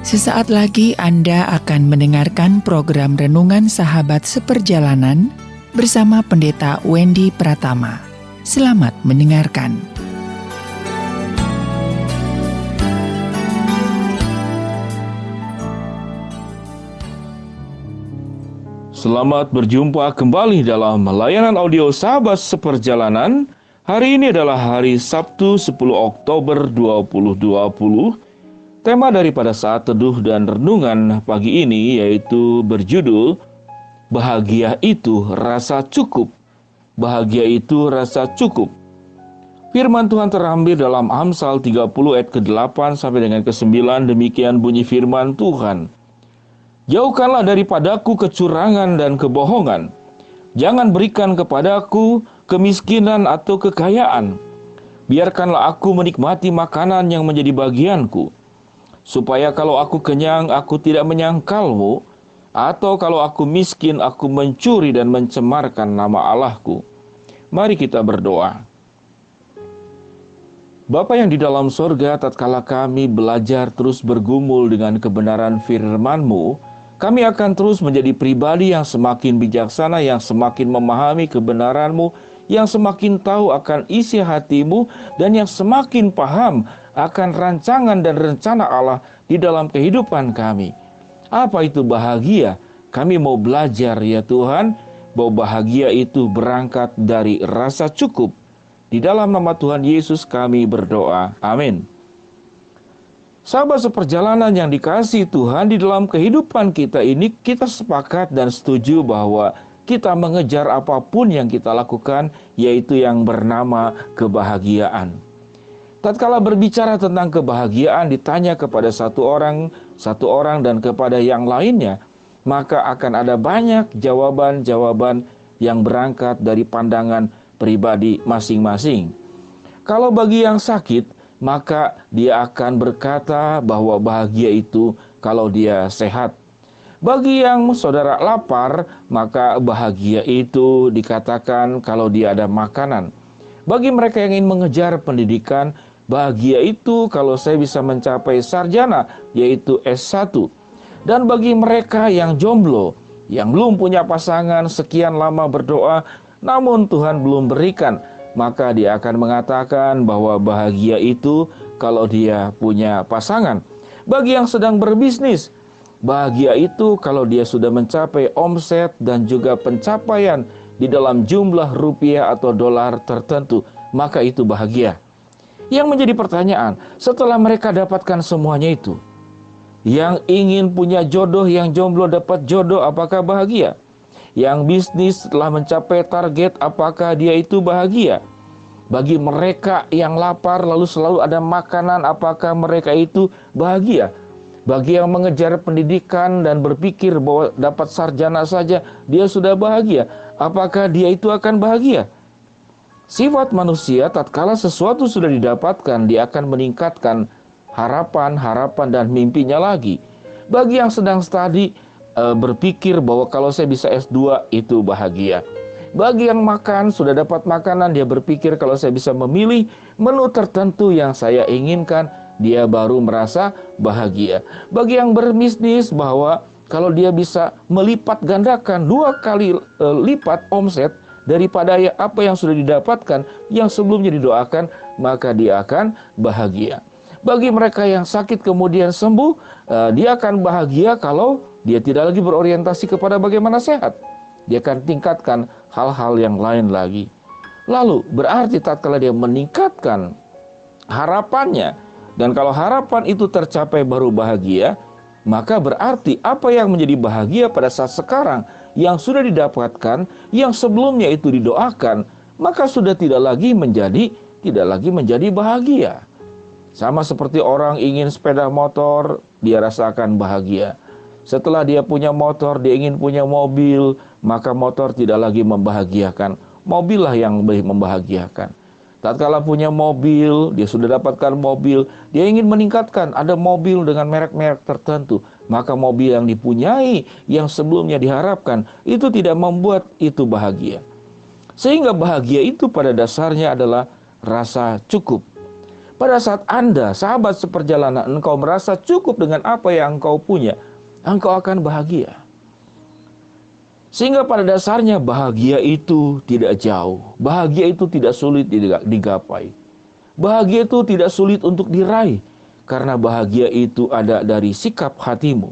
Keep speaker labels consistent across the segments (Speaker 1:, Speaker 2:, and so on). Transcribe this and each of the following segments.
Speaker 1: Sesaat lagi Anda akan mendengarkan program Renungan Sahabat Seperjalanan bersama Pendeta Wendy Pratama. Selamat mendengarkan.
Speaker 2: Selamat berjumpa kembali dalam layanan audio Sahabat Seperjalanan. Hari ini adalah hari Sabtu 10 Oktober 2020. Tema daripada saat teduh dan renungan pagi ini yaitu berjudul Bahagia itu rasa cukup. Bahagia itu rasa cukup. Firman Tuhan terambil dalam Amsal 30 ayat ke-8 sampai dengan ke-9. Demikian bunyi firman Tuhan. Jauhkanlah daripadaku kecurangan dan kebohongan. Jangan berikan kepadaku kemiskinan atau kekayaan. Biarkanlah aku menikmati makanan yang menjadi bagianku. Supaya kalau aku kenyang, aku tidak menyangkalmu, atau kalau aku miskin, aku mencuri dan mencemarkan nama Allahku. Mari kita berdoa. Bapa yang di dalam sorga, tatkala kami belajar terus bergumul dengan kebenaran firman-Mu, kami akan terus menjadi pribadi yang semakin bijaksana, yang semakin memahami kebenaran-Mu, yang semakin tahu akan isi hati-Mu, dan yang semakin paham akan rancangan dan rencana Allah di dalam kehidupan kami. Apa itu bahagia? Kami mau belajar ya Tuhan, bahwa bahagia itu berangkat dari rasa cukup. Di dalam nama Tuhan Yesus kami berdoa. Amin. Sahabat seperjalanan yang dikasihi Tuhan, di dalam kehidupan kita ini kita sepakat dan setuju bahwa kita mengejar apapun yang kita lakukan, yaitu yang bernama kebahagiaan. Tatkala berbicara tentang kebahagiaan ditanya kepada satu orang dan kepada yang lainnya, maka akan ada banyak jawaban-jawaban yang berangkat dari pandangan pribadi masing-masing. Kalau bagi yang sakit, maka dia akan berkata bahwa bahagia itu kalau dia sehat. Bagi yang saudara lapar, maka bahagia itu dikatakan kalau dia ada makanan. Bagi mereka yang ingin mengejar pendidikan, bahagia itu kalau saya bisa mencapai sarjana, yaitu S1. Dan bagi mereka yang jomblo, yang belum punya pasangan, sekian lama berdoa, namun Tuhan belum berikan, maka dia akan mengatakan bahwa bahagia itu kalau dia punya pasangan. Bagi yang sedang berbisnis, bahagia itu kalau dia sudah mencapai omset dan juga pencapaian di dalam jumlah rupiah atau dolar tertentu, maka itu bahagia. Yang menjadi pertanyaan, setelah mereka dapatkan semuanya itu, yang ingin punya jodoh, yang jomblo dapat jodoh, apakah bahagia? Yang bisnis setelah mencapai target, apakah dia itu bahagia? Bagi mereka yang lapar lalu selalu ada makanan, apakah mereka itu bahagia? Bagi yang mengejar pendidikan dan berpikir bahwa dapat sarjana saja dia sudah bahagia, apakah dia itu akan bahagia? Sifat manusia tatkala sesuatu sudah didapatkan, dia akan meningkatkan harapan dan mimpinya lagi. Bagi yang sedang studi berpikir bahwa kalau saya bisa S2 itu bahagia. Bagi yang makan, sudah dapat makanan, dia berpikir kalau saya bisa memilih menu tertentu yang saya inginkan, dia baru merasa bahagia. Bagi yang berbisnis, bahwa kalau dia bisa melipat gandakan 2 kali lipat omset daripada apa yang sudah didapatkan, yang sebelumnya didoakan, maka dia akan bahagia. Bagi mereka yang sakit kemudian sembuh, dia akan bahagia kalau dia tidak lagi berorientasi kepada bagaimana sehat. Dia akan tingkatkan hal-hal yang lain lagi. Lalu berarti tatkala dia meningkatkan harapannya, dan kalau harapan itu tercapai baru bahagia, maka berarti apa yang menjadi bahagia pada saat sekarang yang sudah didapatkan, yang sebelumnya itu didoakan, maka sudah tidak lagi menjadi bahagia. Sama seperti orang ingin sepeda motor, dia rasakan bahagia. Setelah dia punya motor, dia ingin punya mobil, maka motor tidak lagi membahagiakan. Mobil lah yang lebih membahagiakan. Tatkala punya mobil, dia sudah dapatkan mobil, dia ingin meningkatkan, ada mobil dengan merek-merek tertentu, maka mobil yang dipunyai, yang sebelumnya diharapkan, itu tidak membuat itu bahagia. Sehingga bahagia itu pada dasarnya adalah rasa cukup. Pada saat Anda, sahabat seperjalanan, engkau merasa cukup dengan apa yang engkau punya, engkau akan bahagia. Sehingga pada dasarnya bahagia itu tidak jauh. Bahagia itu tidak sulit digapai. Bahagia itu tidak sulit untuk diraih. Karena bahagia itu ada dari sikap hatimu.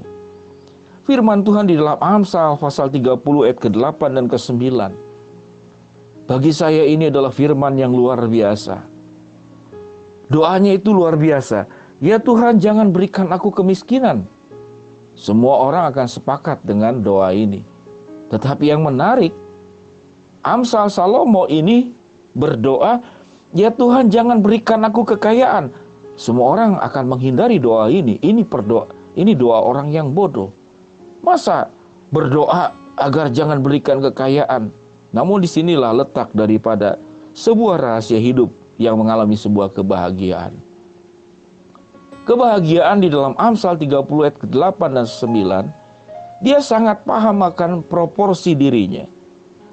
Speaker 2: Firman Tuhan di dalam Amsal pasal 30 ayat ke-8 dan ke-9. Bagi saya ini adalah firman yang luar biasa. Doanya itu luar biasa. Ya Tuhan, jangan berikan aku kemiskinan. Semua orang akan sepakat dengan doa ini. Tetapi yang menarik, Amsal Salomo ini berdoa, ya Tuhan jangan berikan aku kekayaan. Semua orang akan menghindari doa ini. Ini doa orang yang bodoh. Masa berdoa agar jangan berikan kekayaan? Namun disinilah letak daripada sebuah rahasia hidup yang mengalami sebuah kebahagiaan. Kebahagiaan di dalam Amsal 30 ayat ke-8 dan 9, dia sangat paham akan proporsi dirinya.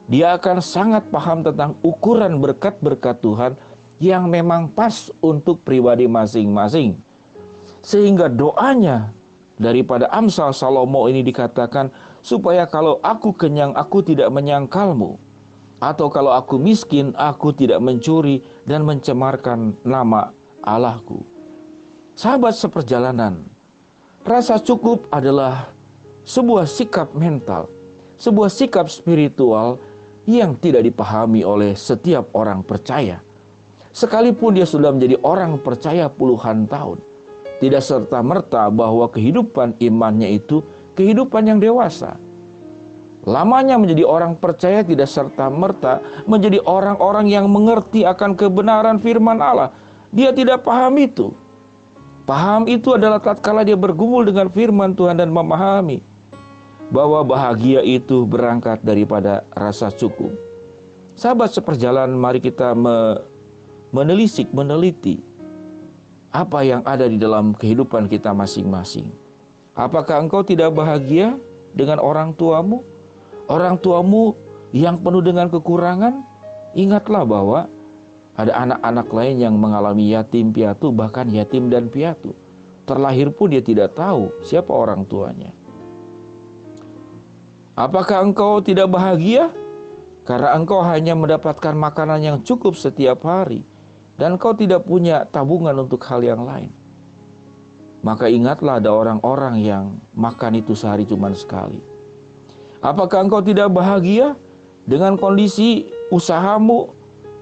Speaker 2: Dia akan sangat paham tentang ukuran berkat-berkat Tuhan yang memang pas untuk pribadi masing-masing. Sehingga doanya daripada Amsal Salomo ini dikatakan, supaya kalau aku kenyang, aku tidak menyangkalmu. Atau kalau aku miskin, aku tidak mencuri dan mencemarkan nama Allahku. Sahabat seperjalanan, rasa cukup adalah sebuah sikap mental, sebuah sikap spiritual yang tidak dipahami oleh setiap orang percaya. Sekalipun dia sudah menjadi orang percaya puluhan tahun, tidak serta-merta bahwa kehidupan imannya itu kehidupan yang dewasa. Lamanya menjadi orang percaya tidak serta-merta menjadi orang-orang yang mengerti akan kebenaran firman Allah. Dia tidak paham itu. Paham itu adalah tatkala dia bergumul dengan firman Tuhan dan memahami bahwa bahagia itu berangkat daripada rasa cukup. Sahabat seperjalanan, mari kita meneliti apa yang ada di dalam kehidupan kita masing-masing. Apakah engkau tidak bahagia dengan orang tuamu? Orang tuamu yang penuh dengan kekurangan? Ingatlah bahwa ada anak-anak lain yang mengalami yatim piatu, bahkan yatim dan piatu. Terlahir pun dia tidak tahu siapa orang tuanya. Apakah engkau tidak bahagia? Karena engkau hanya mendapatkan makanan yang cukup setiap hari, dan engkau tidak punya tabungan untuk hal yang lain. Maka ingatlah ada orang-orang yang makan itu sehari cuma sekali. Apakah engkau tidak bahagia dengan kondisi usahamu,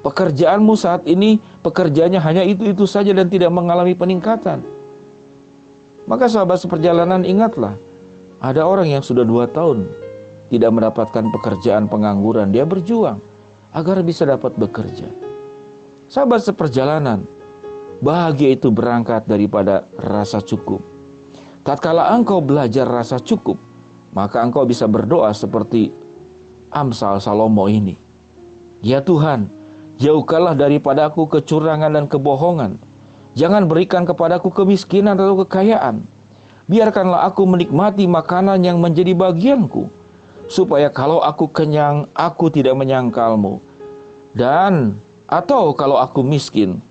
Speaker 2: pekerjaanmu saat ini, pekerjaannya hanya itu-itu saja dan tidak mengalami peningkatan? Maka sahabat seperjalanan, ingatlah, ada orang yang sudah 2 tahun tidak mendapatkan pekerjaan, pengangguran. Dia berjuang agar bisa dapat bekerja. Sahabat seperjalanan, bahagia itu berangkat daripada rasa cukup. Tatkala engkau belajar rasa cukup, maka engkau bisa berdoa seperti Amsal Salomo ini. Ya Tuhan, jauhkanlah daripadaku kecurangan dan kebohongan. Jangan berikan kepadaku kemiskinan atau kekayaan. Biarkanlah aku menikmati makanan yang menjadi bagianku, supaya kalau aku kenyang, aku tidak menyangkalmu. Dan atau kalau aku miskin,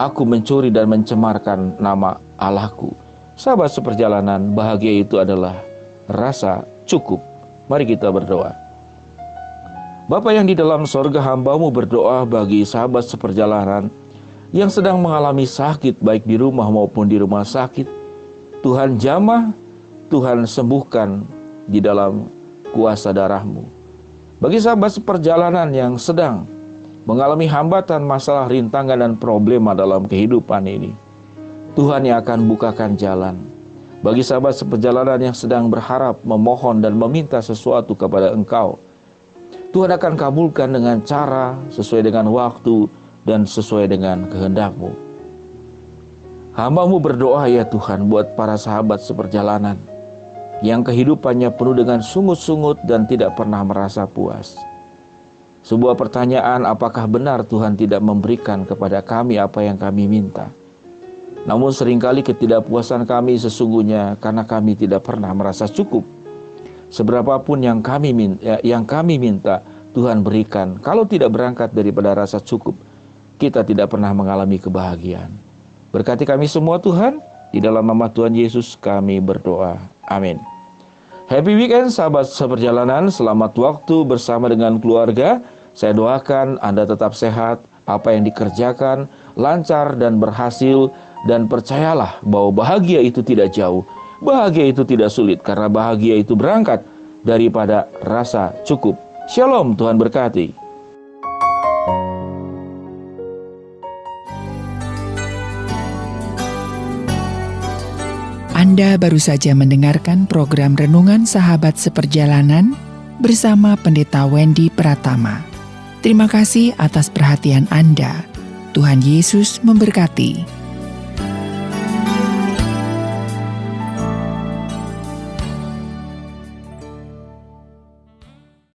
Speaker 2: aku mencuri dan mencemarkan nama Allahku. Sahabat seperjalanan, bahagia itu adalah rasa cukup. Mari kita berdoa. Bapa yang di dalam sorga, hamba-Mu berdoa bagi sahabat seperjalanan yang sedang mengalami sakit, baik di rumah maupun di rumah sakit. Tuhan jamah, Tuhan sembuhkan di dalam kuasa darah-Mu. Bagi sahabat seperjalanan yang sedang mengalami hambatan, masalah, rintangan, dan problema dalam kehidupan ini, Tuhan yang akan bukakan jalan. Bagi sahabat seperjalanan yang sedang berharap, memohon, dan meminta sesuatu kepada Engkau, Tuhan akan kabulkan dengan cara sesuai dengan waktu dan sesuai dengan kehendak-Mu. Hamba-Mu berdoa ya Tuhan buat para sahabat seperjalanan yang kehidupannya penuh dengan sungut-sungut dan tidak pernah merasa puas. Sebuah pertanyaan, apakah benar Tuhan tidak memberikan kepada kami apa yang kami minta? Namun seringkali ketidakpuasan kami sesungguhnya karena kami tidak pernah merasa cukup. Seberapapun yang kami minta, Tuhan berikan. Kalau tidak berangkat daripada rasa cukup, kita tidak pernah mengalami kebahagiaan. Berkati kami semua Tuhan, di dalam nama Tuhan Yesus kami berdoa. Amin. Happy weekend sahabat seperjalanan, selamat waktu bersama dengan keluarga. Saya doakan Anda tetap sehat, apa yang dikerjakan lancar dan berhasil, dan percayalah bahwa bahagia itu tidak jauh, bahagia itu tidak sulit, karena bahagia itu berangkat daripada rasa cukup. Shalom, Tuhan berkati.
Speaker 1: Anda baru saja mendengarkan program Renungan Sahabat Seperjalanan bersama Pendeta Wendy Pratama. Terima kasih atas perhatian Anda. Tuhan Yesus memberkati.